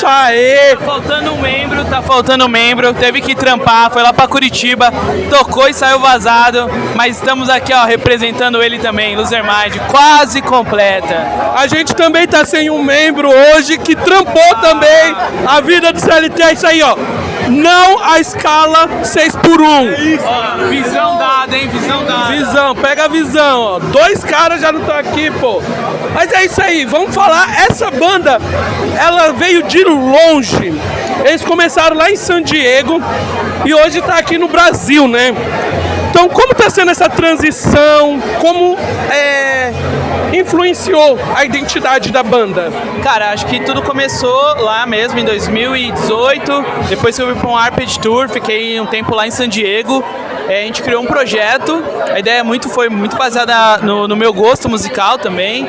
isso aí! Tá faltando um membro, teve que trampar, foi lá pra Curitiba, tocou e saiu vazado, mas estamos aqui, ó, representando ele também, Loser Mind, quase completa. A gente também tá sem um membro hoje que trampou também a vida do CLT, é isso aí, ó. Não a escala 6x1. Ó, visão dada, hein? Visão dada. Visão, pega a visão, ó. 2 caras já não estão aqui, pô. Mas é isso aí, vamos falar. Essa banda, ela veio de longe. Eles começaram lá em San Diego e hoje tá aqui no Brasil, né? Então, como tá sendo essa transição? Como influenciou a identidade da banda? Cara, acho que tudo começou lá mesmo, em 2018. Depois que eu fui para um Arped Tour, fiquei um tempo lá em San Diego. A gente criou um projeto, a ideia foi muito baseada no meu gosto musical também,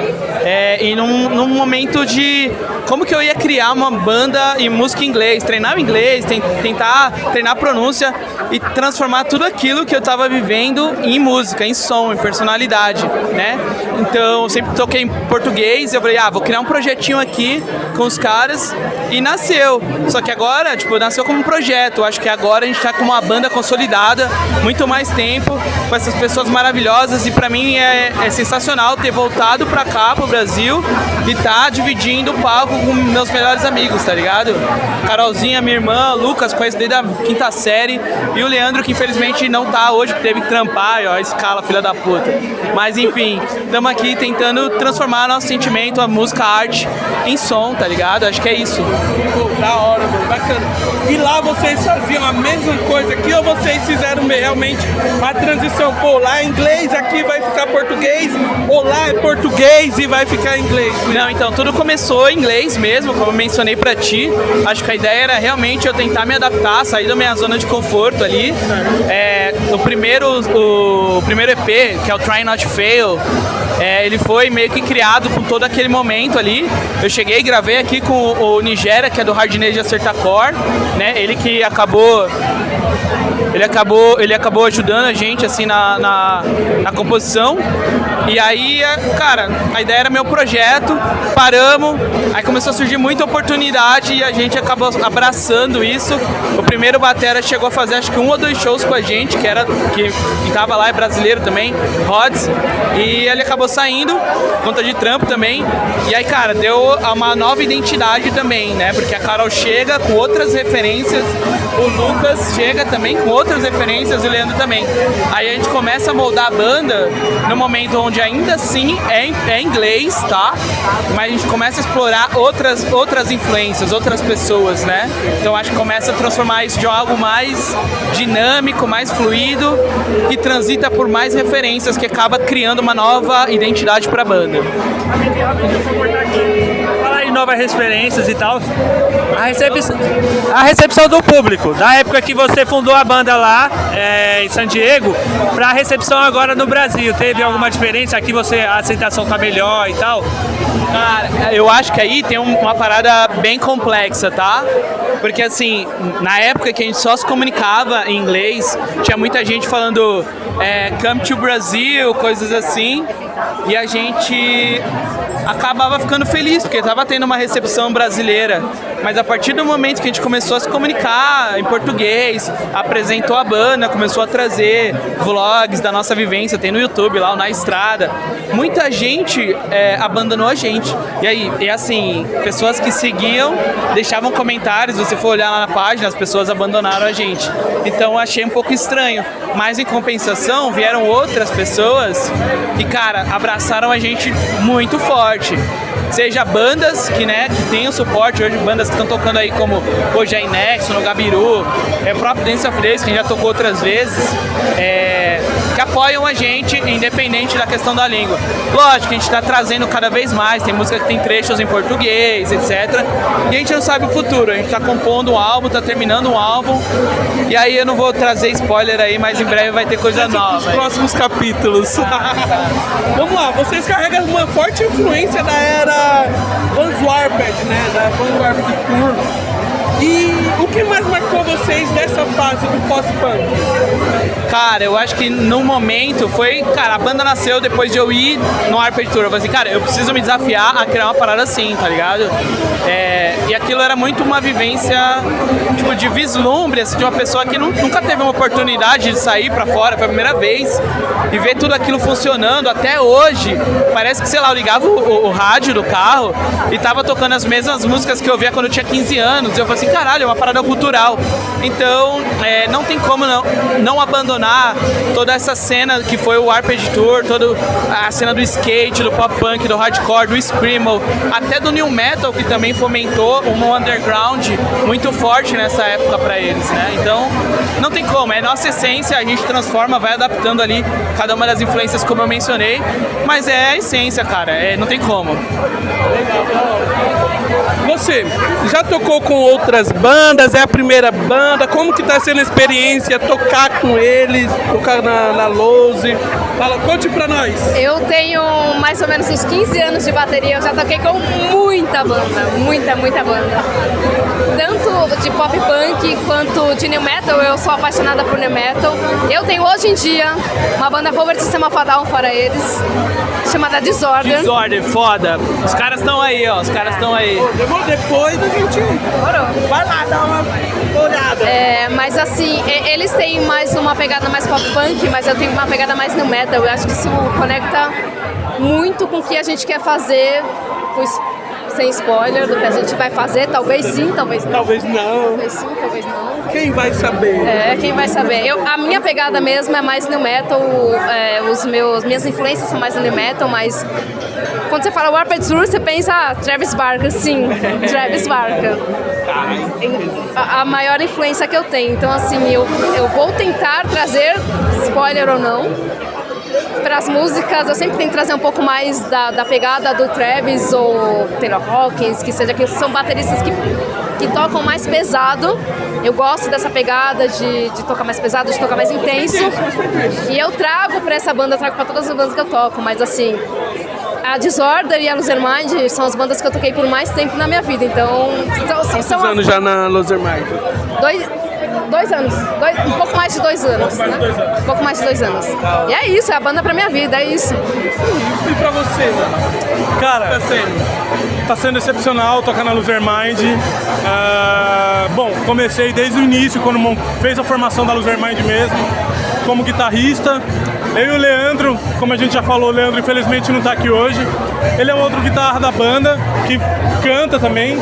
e num momento de como que eu ia criar uma banda em música em inglês, treinar o inglês, tentar treinar a pronúncia e transformar tudo aquilo que eu estava vivendo em música, em som, em personalidade, né? Então, eu sempre toquei em português, eu falei, vou criar um projetinho aqui com os caras, e nasceu. Só que agora, nasceu como um projeto. Eu acho que agora a gente tá com uma banda consolidada, muito mais tempo, com essas pessoas maravilhosas, e pra mim é sensacional ter voltado pra cá, pro Brasil, e tá dividindo o palco com meus melhores amigos, tá ligado? Carolzinha, minha irmã, Lucas, conheço desde a 5ª série, e o Leandro, que infelizmente não tá hoje, porque teve que trampar, ó, a escala, filha da puta. Mas enfim, estamos aqui tentando transformar nosso sentimento, a música, a arte, em som, tá ligado? Acho que é isso. Pô, da hora, mano, bacana. E lá vocês faziam a mesma coisa aqui ou vocês fizeram realmente a transição? Pô, lá é inglês, aqui vai ficar português, ou lá é português e vai ficar inglês? Não, então, tudo começou em inglês mesmo, como eu mencionei pra ti. Acho que a ideia era realmente eu tentar me adaptar, sair da minha zona de conforto ali. O primeiro EP, que é o Try Not to Fail, ele foi meio que criado com todo aquele momento ali. Eu cheguei e gravei aqui com o Nigéria, que é do Hard Neige Acerta Core, né? Ele que acabou ajudando a gente assim na composição. E aí, cara, a ideia era meu projeto, paramos, aí começou a surgir muita oportunidade e a gente acabou abraçando isso. O primeiro batera chegou a fazer acho que 1 ou 2 shows com a gente, que tava lá, é brasileiro também, Rods, e ele acabou saindo, conta de trampo também. E aí, cara, deu uma nova identidade também, né? Porque a Carol chega com outras referências, o Lucas chega também com outras referências e o Leandro também. Aí a gente começa a moldar a banda no momento onde ainda assim é inglês, tá? Mas a gente começa a explorar outras influências, outras pessoas, né? Então acho que começa a transformar isso de algo mais dinâmico, mais fluido, que transita por mais referências, que acaba criando uma nova identidade pra banda. Falar em novas referências e tal, a recepção do público, da época que você fundou a banda lá em San Diego, pra recepção agora no Brasil, teve alguma diferença? Aqui a aceitação tá melhor e tal? Cara, eu acho que aí tem uma parada bem complexa, tá? Porque assim, na época que a gente só se comunicava em inglês, tinha muita gente falando come to Brasil, coisas assim, e a gente acabava ficando feliz, porque estava tendo uma recepção brasileira. Mas a partir do momento que a gente começou a se comunicar em português, apresentou a banda, começou a trazer vlogs da nossa vivência, tem no YouTube lá, Na Estrada, muita gente abandonou a gente. E aí, assim, pessoas que seguiam, deixavam comentários, se você for olhar lá na página, as pessoas abandonaram a gente. Então eu achei um pouco estranho. Mas em compensação, vieram outras pessoas que, cara, abraçaram a gente muito forte. Seja bandas que tem o suporte hoje, bandas que estão tocando aí como hoje a Inexo, no Gabiru, o próprio Dance of Days, que já tocou outras vezes, que apoiam a gente, independente da questão da língua. Lógico que a gente está trazendo cada vez mais, tem música que tem trechos em português, etc. E a gente não sabe o futuro, a gente está compondo um álbum, está terminando um álbum, e aí eu não vou trazer spoiler aí, mas em breve vai ter coisa nova. Os próximos capítulos. Vamos lá, vocês carregam uma forte influência da era Vanzwarped, né? Da Vanzwarped Tour. E o que mais marcou vocês dessa fase do pós-punk? Cara, eu acho que no momento foi... Cara, a banda nasceu depois de eu ir no Arped Tour. Eu falei assim, cara, eu preciso me desafiar a criar uma parada assim, tá ligado? E aquilo era muito uma vivência, tipo, de vislumbre, assim, de uma pessoa que nunca teve uma oportunidade de sair pra fora, foi a primeira vez, e ver tudo aquilo funcionando até hoje. Parece que, sei lá, eu ligava o rádio do carro e tava tocando as mesmas músicas que eu via quando eu tinha 15 anos. Eu falei assim, caralho, é uma parada cultural. Então, não tem como não abandonar toda essa cena que foi o Arped Tour, toda a cena do skate, do pop punk, do hardcore, do screamo, até do new metal, que também fomentou um underground muito forte nessa época pra eles, né? Então, não tem como, é nossa essência, a gente transforma, vai adaptando ali cada uma das influências, como eu mencionei, mas é a essência, cara, não tem como. Você já tocou com outras bandas? É a primeira banda? Como que tá sendo a experiência tocar com eles, tocar na Lose? Fala, conte pra nós. Eu tenho mais ou menos uns 15 anos de bateria, eu já toquei com muita banda, muita banda. Tanto de pop punk quanto de new metal, eu sou apaixonada por new metal. Eu tenho hoje em dia uma banda cover de System of a Down, fora eles, chamada Disorder. Disorder, foda. Os caras estão aí, ó, os caras estão aí. Depois a gente vai lá dar uma olhada. Mas assim, eles têm mais uma pegada mais pop punk, mas eu tenho uma pegada mais new metal. Eu acho que isso conecta muito com o que a gente quer fazer, sem spoiler do que a gente vai fazer. Talvez sim, talvez não. Talvez não. Talvez sim, talvez não. Quem vai saber? Quem vai saber. A minha pegada mesmo é mais new metal, minhas influências são mais no new metal, mas quando você fala Warped Tour, você pensa Travis Barker, sim, Travis Barker. A maior influência que eu tenho. Então, assim, eu vou tentar trazer, spoiler ou não, para as músicas, eu sempre tento trazer um pouco mais da pegada do Travis ou Taylor Hawkins, que são bateristas que tocam mais pesado. Eu gosto dessa pegada de tocar mais pesado, de tocar mais intenso. E eu trago para essa banda, eu trago para todas as bandas que eu toco, mas assim, a Disorder e a Losermind são as bandas que eu toquei por mais tempo na minha vida, então... Quantos anos já na Losermind? 2 anos, um pouco mais de 2 anos, né? Um pouco mais de 2 anos. E é isso, é a banda pra minha vida, é isso. E pra você, mano? Cara, tá sendo excepcional tocar na Losermind. Bom, comecei desde o início, quando fez a formação da Losermind mesmo, como guitarrista. Eu e o Leandro, como a gente já falou, o Leandro infelizmente não tá aqui hoje. Ele é outro guitarra da banda, que canta também.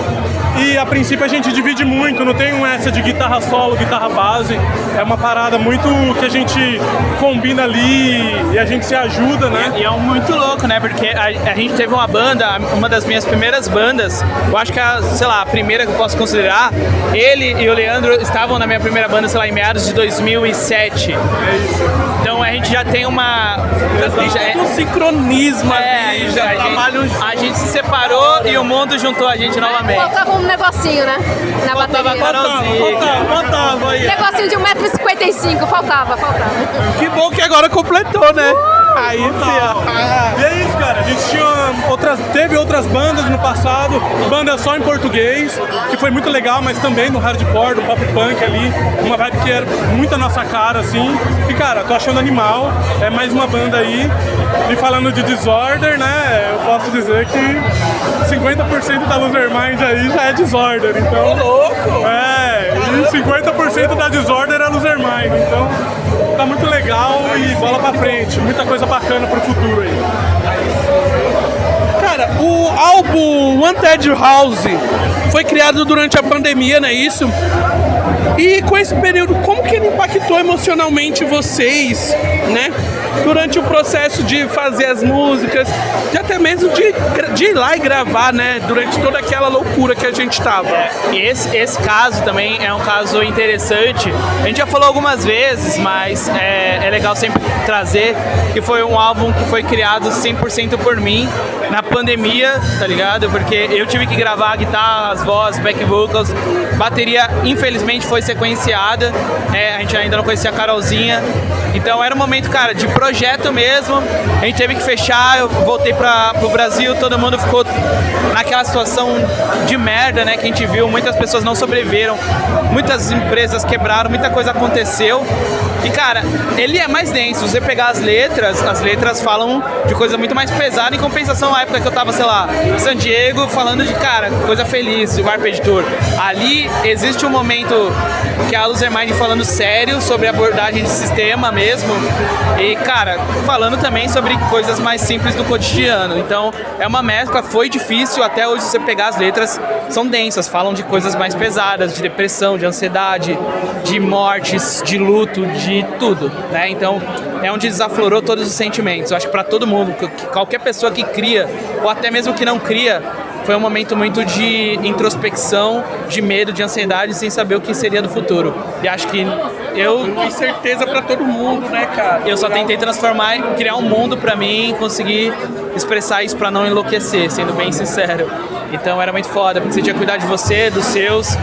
E a princípio a gente divide muito, não tem essa de guitarra solo, guitarra base. É uma parada muito que a gente combina ali e a gente se ajuda, né? E é muito louco, né? Porque a gente teve uma banda, uma das minhas primeiras bandas, eu acho que a primeira que eu posso considerar, ele e o Leandro estavam na minha primeira banda, sei lá, em meados de 2007. É isso. Então a gente já tem uma... um sincronismo ali, a gente se separou e o mundo juntou a gente novamente. Faltava um negocinho, né? Na bateria. Faltava aí. Negocinho de 1,55 m, faltava. Que bom que agora completou, né? Aí, E é isso, cara. A gente teve outras bandas no passado, banda só em português, que foi muito legal, mas também no hardcore, do pop punk ali, uma vibe que era muito a nossa cara, assim. E, cara, tô achando animal. É mais uma banda aí. E falando de Disorder, né, eu posso dizer que 50% da Losermind aí já é Disorder, então... louco! E 50% da Disorder é Losermind, então tá muito legal e bola pra frente. Muita coisa bacana pro futuro aí. Cara, o álbum Wanted House foi criado durante a pandemia, não é isso? E com esse período, como que ele impactou emocionalmente vocês, né? Durante o processo de fazer as músicas, de até mesmo de ir lá e gravar, né? Durante toda aquela loucura que a gente tava. E esse caso também é um caso interessante. A gente já falou algumas vezes, mas é legal sempre trazer que foi um álbum que foi criado 100% por mim na pandemia, tá ligado? Porque eu tive que gravar a guitarra, as vozes, back vocals, bateria infelizmente foi sequenciada, a gente ainda não conhecia a Carolzinha, então era um momento, cara, de projeto mesmo. A gente teve que fechar, eu voltei pro Brasil, todo mundo ficou naquela situação de merda, né, que a gente viu, muitas pessoas não sobreviveram, muitas empresas quebraram, muita coisa aconteceu. E, cara, ele é mais denso. Se você pegar as letras falam de coisa muito mais pesada, em compensação à época que eu tava, sei lá, em San Diego, falando de, cara, coisa feliz, o Warped Tour. Ali existe um momento que é a Losermind falando sério sobre abordagem de sistema mesmo e, cara, falando também sobre coisas mais simples do cotidiano. Então, é uma mescla, foi difícil, até hoje você pegar as letras, são densas, falam de coisas mais pesadas, de depressão, de ansiedade, de mortes, de luto, de tudo, né? Então, é onde desaflorou todos os sentimentos. Eu acho que para todo mundo, qualquer pessoa que cria, ou até mesmo que não cria, foi um momento muito de introspecção, de medo, de ansiedade, sem saber o que seria do futuro. E acho que Com incerteza pra todo mundo, né, cara? eu só tentei transformar, criar um mundo pra mim, conseguir expressar isso pra não enlouquecer, sendo bem sincero. Então era muito foda, porque você tinha que cuidar de você, dos seus.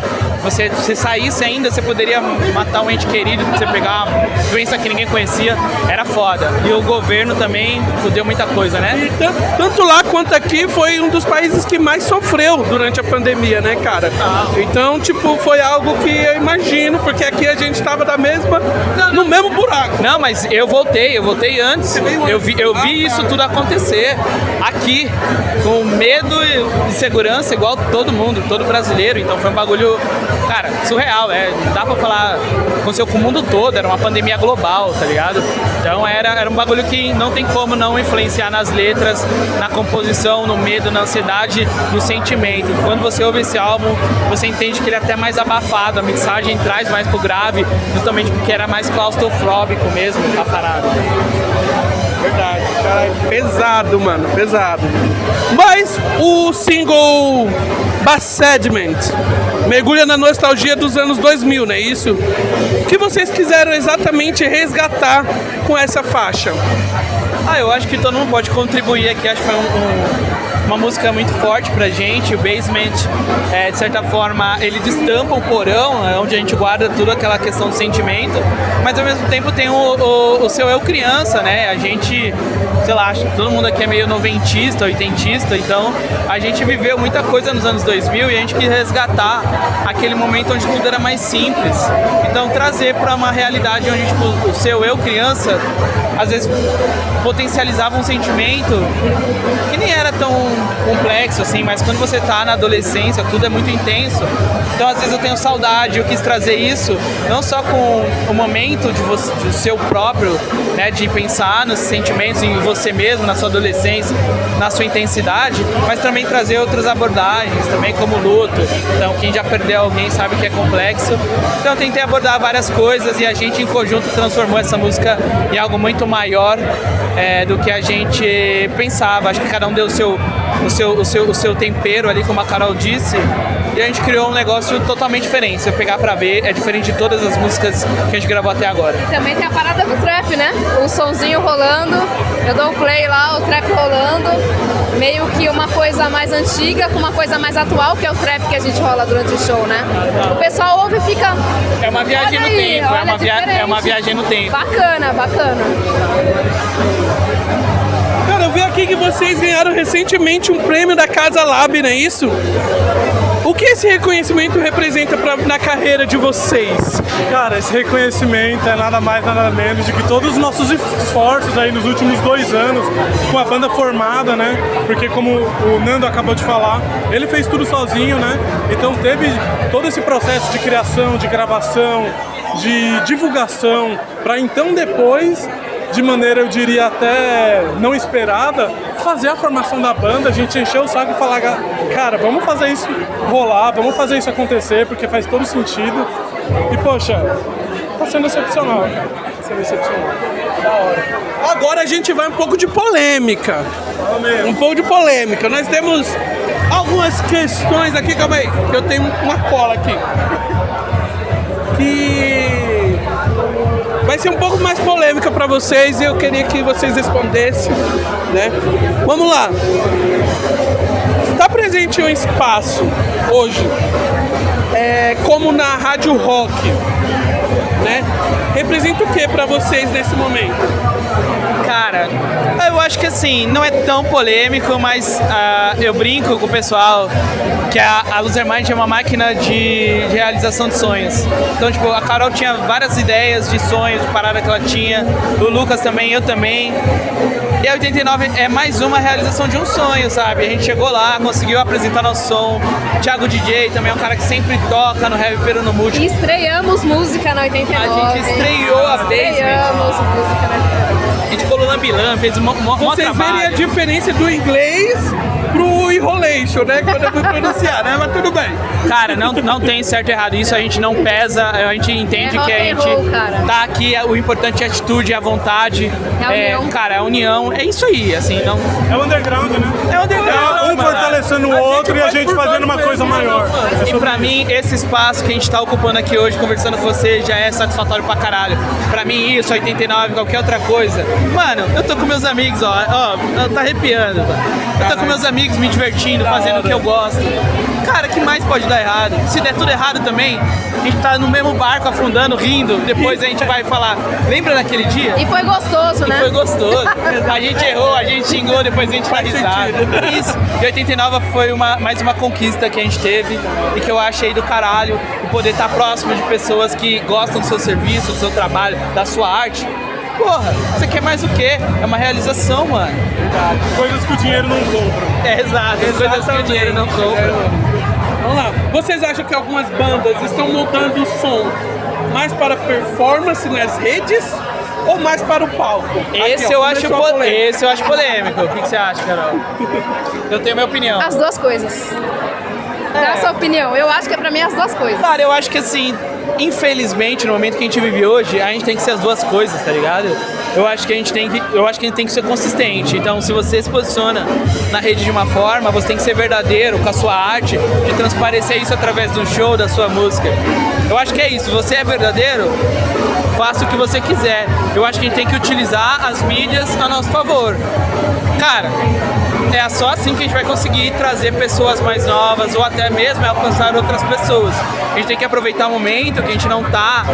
Se saísse ainda, você poderia matar um ente querido, você pegar uma doença que ninguém conhecia. Era foda. E o governo também fudeu muita coisa, né? E tanto lá quanto aqui foi um dos países que mais sofreu durante a pandemia, né, cara? Então, tipo, foi algo que eu imagino, porque aqui a gente tava no mesmo buraco. Não, mas eu voltei antes. Eu vi isso tudo acontecer aqui, com medo e insegurança, igual todo mundo, todo brasileiro. Então foi um bagulho, cara, surreal. Não dá pra falar, aconteceu com o mundo todo, era uma pandemia global, tá ligado? Então era um bagulho que não tem como não influenciar nas letras, na composição, no medo, na ansiedade, no sentimento. Quando você ouve esse álbum, você entende que ele é até mais abafado, a mixagem traz mais pro grave, justamente porque era mais claustrofóbico mesmo a parada. Verdade, cara, pesado, mano, pesado. Mas o single Bassedment mergulha na nostalgia dos anos 2000, não é isso? O que vocês quiseram exatamente resgatar com essa faixa? Eu acho que todo mundo pode contribuir aqui, acho que foi uma música muito forte pra gente. O Basement, de certa forma, ele destampa o porão, onde a gente guarda toda aquela questão do sentimento, mas ao mesmo tempo tem o seu eu criança, né? A gente, sei lá, acho que todo mundo aqui é meio noventista, oitentista, então a gente viveu muita coisa nos anos 2000 e a gente quis resgatar aquele momento onde tudo era mais simples. Então trazer pra uma realidade onde, tipo, o seu eu criança, às vezes potencializava um sentimento que nem era tão complexo assim, mas quando você tá na adolescência, tudo é muito intenso. Então, às vezes eu tenho saudade, eu quis trazer isso, não só com o momento de seu próprio, né, de pensar nos sentimentos em você mesmo, na sua adolescência, na sua intensidade, mas também trazer outras abordagens, também como luto. Então, quem já perdeu alguém sabe que é complexo. Então, eu tentei abordar várias coisas e a gente, em conjunto, transformou essa música em algo muito maior do que a gente pensava. Acho que cada um deu o seu tempero ali, como a Carol disse, e a gente criou um negócio totalmente diferente. Se eu pegar pra ver, é diferente de todas as músicas que a gente gravou até agora. Também tem a parada do trap, né? O sonzinho rolando, eu dou o play lá, o trap rolando, meio que uma coisa mais antiga com uma coisa mais atual, que é o trap que a gente rola durante o show, né? O pessoal ouve e fica... É uma viagem no tempo, é uma viagem no tempo. Bacana, bacana. Cara, eu vi aqui que vocês ganharam recentemente um prêmio da Casa Lab, não é isso? O que esse reconhecimento representa na carreira de vocês? Cara, esse reconhecimento é nada mais, nada menos de que todos os nossos esforços aí nos últimos 2 anos, com a banda formada, né? Porque como o Nando acabou de falar, ele fez tudo sozinho, né? Então teve todo esse processo de criação, de gravação, de divulgação, para então depois, de maneira, eu diria, até não esperada, fazer a formação da banda, a gente encheu o saco e falar, cara, vamos fazer isso rolar, vamos fazer isso acontecer, porque faz todo sentido. E, poxa, tá sendo excepcional, cara. Tá sendo excepcional. Da hora. Agora a gente vai um pouco de polêmica. Um pouco de polêmica. Nós temos algumas questões aqui, calma aí, que eu tenho uma cola aqui. Que vai ser um pouco mais polêmica para vocês e eu queria que vocês respondessem, né? Vamos lá. Está presente um espaço hoje, como na Rádio Rock, né? Representa o que para vocês nesse momento? Cara, eu acho que assim, não é tão polêmico, mas eu brinco com o pessoal que a Losermind é uma máquina de realização de sonhos. Então, tipo, a Carol tinha várias ideias de sonhos, de parada que ela tinha, o Lucas também, eu também. E a 89 é mais uma realização de um sonho, sabe? A gente chegou lá, conseguiu apresentar nosso som. Thiago DJ também é um cara que sempre toca no Heavy Pero no Multi. E estreamos música na 89. A gente estreou a Basement. Estreamos música na 89. A gente colou Lambilam, fez um trabalho. Vocês verem a diferença do inglês pro enrolation, né? Quando eu fui pronunciar, né? Mas tudo bem. Cara, não tem certo e errado. Isso a gente não pesa, a gente entende que a gente tá aqui, o importante é a atitude, a vontade. É a união. Cara, a união, é isso aí, assim, não... É o underground, né? É o underground, Um fortalecendo o outro e a gente fazendo uma coisa maior. E pra mim, esse espaço que a gente tá ocupando aqui hoje, conversando com você, já é satisfatório pra caralho. Pra mim, isso, 89, qualquer outra coisa. Mano, eu tô com meus amigos, ó, tá arrepiando, mano. Eu tô com meus amigos me divertindo, fazendo o que eu gosto. Cara, que mais pode dar errado? Se der tudo errado também, a gente tá no mesmo barco afundando, rindo, depois a gente vai falar, lembra daquele dia? E foi gostoso, né? Foi gostoso. A gente errou, a gente xingou, depois a gente faz risada. Isso. E 89 foi mais uma conquista que a gente teve e que eu achei do caralho, o poder estar próximo de pessoas que gostam do seu serviço, do seu trabalho, da sua arte. Porra, você quer mais o quê? É uma realização, mano. Coisas que o dinheiro não compra. É, exato. Coisas que o dinheiro não compra. Vamos lá. Vocês acham que algumas bandas estão montando o som mais para performance nas redes ou mais para o palco? Esse eu acho polêmico. O que você acha, Carol? Eu tenho minha opinião. As duas coisas. Dá a sua opinião. Eu acho que é pra mim as duas coisas. Cara, eu acho que assim, infelizmente, no momento que a gente vive hoje, a gente tem que ser as duas coisas, tá ligado? Eu acho que a gente tem que ser consistente. Então, se você se posiciona na rede de uma forma, você tem que ser verdadeiro com a sua arte, de transparecer isso através do show, da sua música. Eu acho que é isso. Se você é verdadeiro, faça o que você quiser. Eu acho que a gente tem que utilizar as mídias a nosso favor. Cara, é só assim que a gente vai conseguir trazer pessoas mais novas ou até mesmo alcançar outras pessoas. A gente tem que aproveitar o momento que a gente não está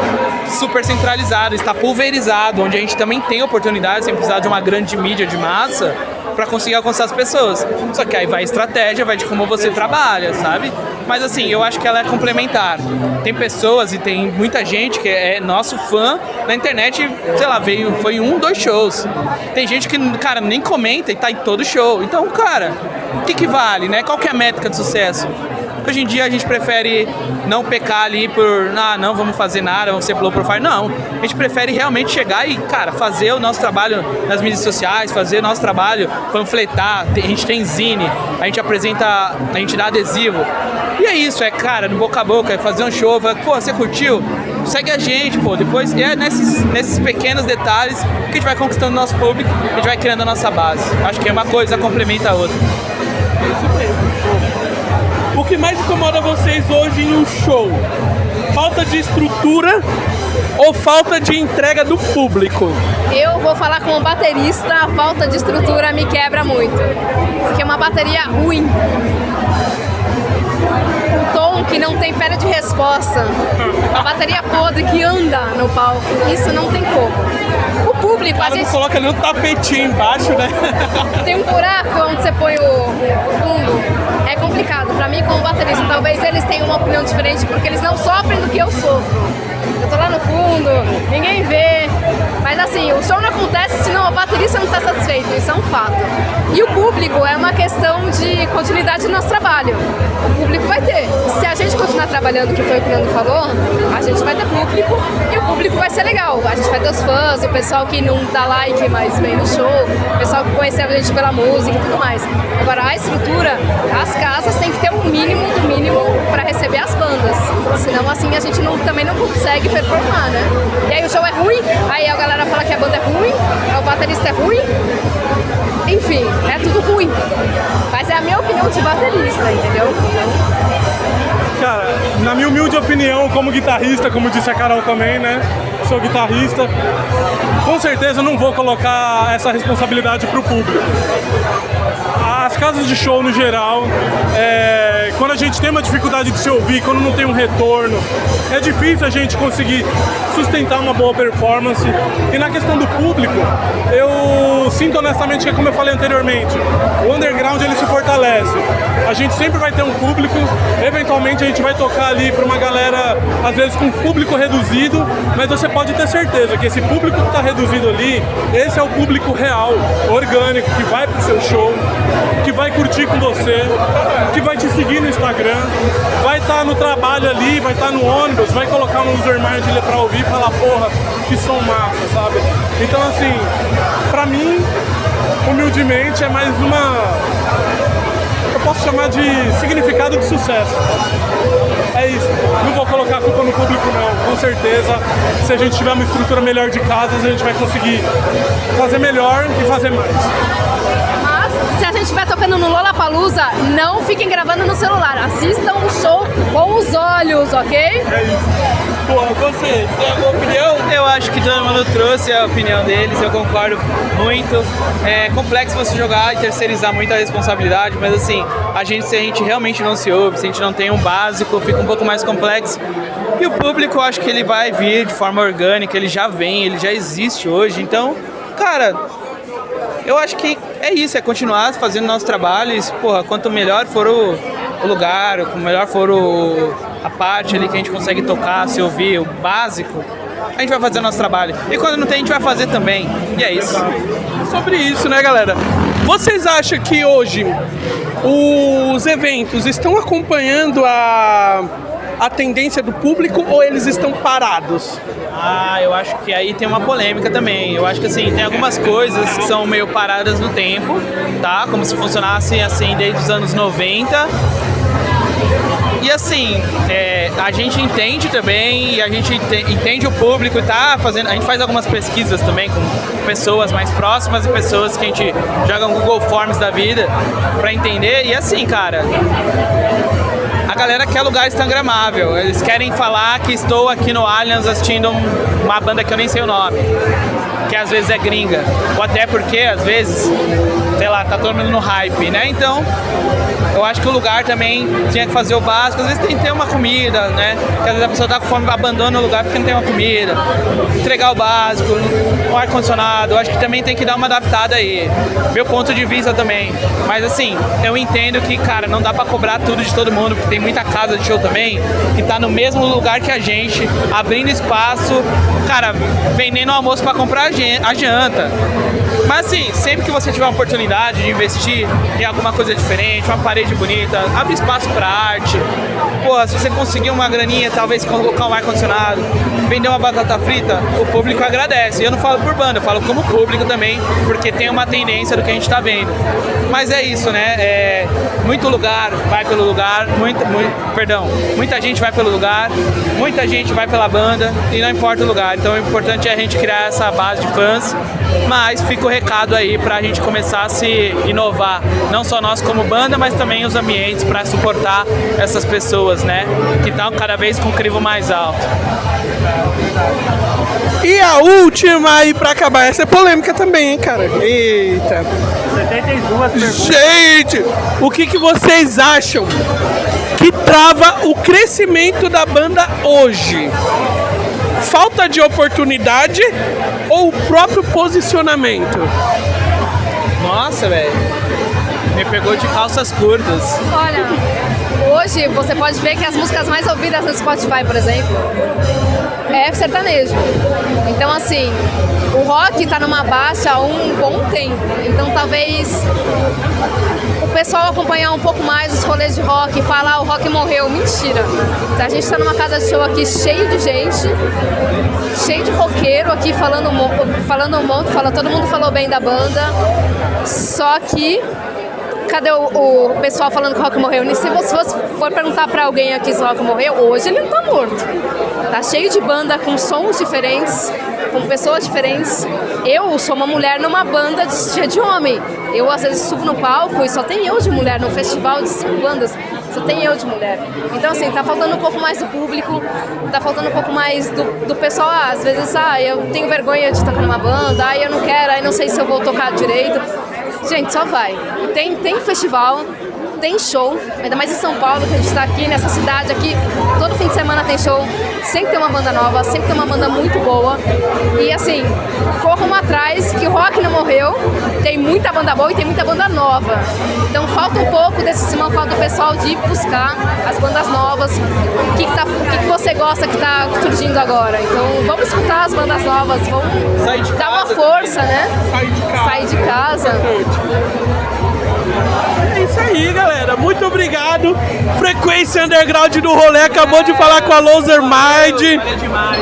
super centralizado, está pulverizado, onde a gente também tem oportunidade sem precisar de uma grande mídia de massa para conseguir alcançar as pessoas. Só que aí vai a estratégia, vai de como você trabalha, sabe? Mas assim, eu acho que ela é complementar. Tem pessoas e tem muita gente que é nosso fã na internet, sei lá, foi 1, 2 shows. Tem gente que, cara, nem comenta e tá em todo show. Então, cara, o que vale, né? Qual que é a métrica de sucesso? Hoje em dia a gente prefere não pecar ali por, não vamos fazer nada, vamos ser low profile. Não, a gente prefere realmente chegar e, cara, fazer o nosso trabalho nas mídias sociais, fazer o nosso trabalho, panfletar, a gente tem zine, a gente apresenta, a gente dá adesivo. E é isso, cara, no boca a boca, é fazer um show, pô, você curtiu? Segue a gente, pô, depois é nesses pequenos detalhes que a gente vai conquistando o nosso público, a gente vai criando a nossa base. Acho que uma coisa complementa a outra. É isso mesmo. O que mais incomoda vocês hoje em um show? Falta de estrutura ou falta de entrega do público? Eu vou falar como baterista, a falta de estrutura me quebra muito. Porque uma bateria ruim, um tom que não tem pedra de resposta, uma bateria podre que anda no palco, isso não tem como. O público, a gente coloca ali um tapetinho embaixo, né? Tem um buraco onde você põe o fundo. É complicado. Pra mim, como baterista, talvez eles tenham uma opinião diferente porque eles não sofrem do que eu sofro. Eu tô lá no fundo, ninguém vê. Mas assim, o som não acontece se não, a baterista não está satisfeito, isso é um fato. E o público é uma questão de continuidade do nosso trabalho. O público vai ter. Se a gente continuar trabalhando, que foi o que o Nando falou, a gente vai ter público e o público vai ser legal. A gente vai ter os fãs, o pessoal que não dá like, mas vem no show, o pessoal que conheceu a gente pela música e tudo mais. Agora, a estrutura, as casas têm que ter um mínimo do mínimo para receber as bandas. Senão, assim, a gente também não consegue performar, né? E aí o show é ruim, aí a galera fala que a banda é ruim, o baterista é ruim. Enfim, é tudo ruim. Mas é a minha opinião de baterista, entendeu? Cara, na minha humilde opinião, como guitarrista, como disse a Carol também, né? Sou guitarrista. Com certeza não vou colocar essa responsabilidade pro público. A as casas de show no geral, quando a gente tem uma dificuldade de se ouvir, quando não tem um retorno, é difícil a gente conseguir sustentar uma boa performance. E na questão do público, eu sinto honestamente que é como eu falei anteriormente, o underground ele se fortalece. A gente sempre vai ter um público, eventualmente a gente vai tocar ali para uma galera, às vezes com público reduzido, mas você pode ter certeza que esse público que está reduzido ali, esse é o público real, orgânico, que vai pro seu show, que vai curtir com você, que vai te seguir no Instagram, vai estar no trabalho ali, vai estar no ônibus, vai colocar um Losermind ali pra ouvir e falar, porra, que som massa, sabe? Então assim, pra mim, humildemente, é mais eu posso chamar de significado de sucesso. É isso, não vou colocar a culpa no público não, com certeza, se a gente tiver uma estrutura melhor de casas, a gente vai conseguir fazer melhor e fazer mais. Se a gente estiver tocando no Lollapalooza, não fiquem gravando no celular. Assistam o show com os olhos, ok? É isso. Pô, você tem alguma opinião? Eu acho que todo mundo trouxe a opinião deles, eu concordo muito. É complexo você jogar e terceirizar muito a responsabilidade, mas assim, se a gente realmente não se ouve, se a gente não tem um básico, fica um pouco mais complexo. E o público, eu acho que ele vai vir de forma orgânica, ele já vem, ele já existe hoje. Então, cara, eu acho que é isso, é continuar fazendo nosso trabalho. E, porra, quanto melhor for o lugar, quanto melhor for a parte ali que a gente consegue tocar, se ouvir, o básico, a gente vai fazer nosso trabalho. E quando não tem, a gente vai fazer também. E é isso. Sobre isso, né, galera? Vocês acham que hoje os eventos estão acompanhando a tendência do público ou eles estão parados? Eu acho que aí tem uma polêmica também. Eu acho que assim, tem algumas coisas que são meio paradas no tempo, tá? Como se funcionasse assim desde os anos 90. E assim, a gente entende também, e a gente entende o público e tá fazendo. A gente faz algumas pesquisas também com pessoas mais próximas e pessoas que a gente joga no Google Forms da vida pra entender. E assim, cara, a galera quer lugar instagramável. Eles querem falar que estou aqui no Allianz assistindo uma banda que eu nem sei o nome, que às vezes é gringa, ou até porque às vezes, sei lá, tá todo mundo no hype, né? Então, eu acho que o lugar também tinha que fazer o básico. Às vezes tem que ter uma comida, né? Porque às vezes a pessoa tá com fome, abandona o lugar porque não tem uma comida. Entregar o básico, um ar-condicionado, eu acho que também tem que dar uma adaptada aí. Meu ponto de vista também. Mas assim, eu entendo que, cara, não dá pra cobrar tudo de todo mundo, porque tem muita casa de show também que tá no mesmo lugar que a gente, abrindo espaço, cara, vendendo almoço pra comprar a janta. Mas assim, sempre que você tiver uma oportunidade de investir em alguma coisa diferente, uma parede bonita, abre espaço pra arte. Pô, se você conseguir uma graninha, talvez colocar um ar-condicionado, vender uma batata frita, o público agradece. E eu não falo por banda, eu falo como público também, porque tem uma tendência do que a gente tá vendo. Mas é isso, né? Muito lugar vai pelo lugar, muita gente vai pelo lugar, muita gente vai pela banda, e não importa o lugar. Então o importante é a gente criar essa base de fãs, mas fica o recado aí pra gente começar a se inovar, não só nós como banda, mas também os ambientes para suportar essas pessoas, né, que estão cada vez com um crivo mais alto. E a última aí pra acabar, essa é polêmica também, hein, cara? Eita. 72 perguntas. Gente, o que vocês acham que trava o crescimento da banda hoje? Falta de oportunidade ou o próprio posicionamento? Nossa, velho, me pegou de calças curtas. Olha, hoje você pode ver que as músicas mais ouvidas no Spotify, por exemplo, é sertanejo. Então, assim, o rock tá numa baixa há um bom tempo. Então, talvez o pessoal acompanhar um pouco mais os rolês de rock e falar o rock morreu. Mentira. A gente tá numa casa de show aqui cheio de gente, cheio de roqueiro aqui falando um monte, todo mundo falou bem da banda. Só que cadê o pessoal falando que o rock morreu? Se você for perguntar pra alguém aqui se o rock morreu, hoje ele não tá morto. Tá cheio de banda com sons diferentes, com pessoas diferentes. Eu sou uma mulher numa banda cheia de homem. Eu às vezes subo no palco e só tem eu de mulher no festival de 5 bandas. Só tem eu de mulher. Então, assim, tá faltando um pouco mais do público, tá faltando um pouco mais do pessoal. Às vezes, eu tenho vergonha de tocar numa banda, eu não quero, não sei se eu vou tocar direito. Gente, só vai. Tem festival, tem show, ainda mais em São Paulo, que a gente está aqui nessa cidade aqui, todo fim de semana tem show, sempre tem uma banda nova, sempre tem uma banda muito boa. E assim, corram atrás, que o rock não morreu, tem muita banda boa e tem muita banda nova. Então falta um pouco desse Simão, falta do pessoal de ir buscar as bandas novas, o que você gosta que está surgindo agora. Então vamos escutar as bandas novas, vamos dar uma força, né? Sair de casa. É isso aí, galera. Muito obrigado. Frequência Underground do rolê acabou de falar com a Loser Mind.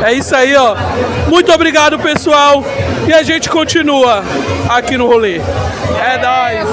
É isso aí, ó. Muito obrigado, pessoal. E a gente continua aqui no rolê. É nóis.